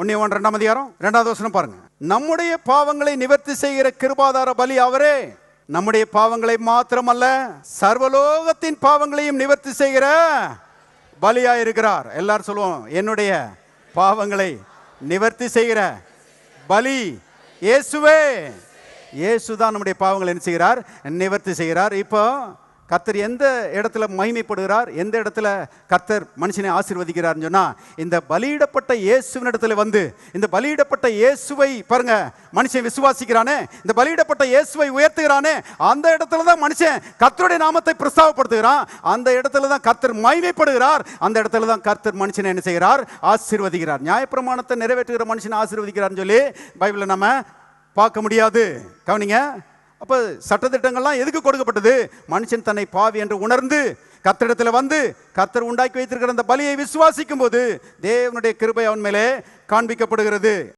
1 யோவான் 2ஆம் அதிகாரம் 2வது வசனம் பாருங்க. நம்முடைய பாவங்களை நிவர்த்தி செய்கிற கிருபாதார பலி அவரே. நம்முடைய பாவங்களை மாத்திரமல்ல, சர்வலோகத்தின் பாவங்களையும் நிவர்த்தி செய்கிற பலியாயிருக்கிறார். எல்லாரும் சொல்லுவோம், என்னுடைய பாவங்களை நிவர்த்தி செய்கிற பலி இயேசுவே. இயேசுதான் நம்முடைய பாவங்களை என்ன செய்கிறார்? நிவர்த்தி செய்கிறார். இப்போ கர்த்தர் எந்த இடத்துல மகிமைப்படுகிறார், எந்த இடத்துல கர்த்தர் மனுஷனை ஆசீர்வதிக்கிறார்னு சொன்னா, இந்த பலியிடப்பட்ட இயேசுவின் இடத்துல வந்து, இந்த பலியிடப்பட்ட இயேசுவை பாருங்க, மனுஷன் விசுவாசிக்கிறானே, இந்த பலியிடப்பட்ட இயேசுவை உயர்த்துகிறானே, அந்த இடத்துல தான் மனுஷன் கர்த்தருடைய நாமத்தை பிரஸ்தாபப்படுத்துகிறான். அந்த இடத்துல தான் கர்த்தர் மகிமைப்படுகிறார். அந்த இடத்துல தான் கர்த்தர் மனுஷனை என்ன செய்கிறார்? ஆசீர்வதிக்கிறார். நியாயப்பிரமாணத்தை நிறைவேற்றுகிற மனுஷனை ஆசீர்வதிக்கிறார்னு சொல்லி பைபிளில் நம்ம பார்க்க முடியாது. கவனிங்க. அப்ப சட்டத்திட்டங்கள்லாம் எதுக்கு கொடுக்கப்பட்டது? மனுஷன் தன்னை பாவி என்று உணர்ந்து கர்த்தரிடத்தில் வந்து கர்த்தர் உண்டாக்கி வைத்திருக்கிற அந்த பலியை விசுவாசிக்கும் போது தேவனுடைய கிருபை அவன் மேலே காண்பிக்கப்படுகிறது.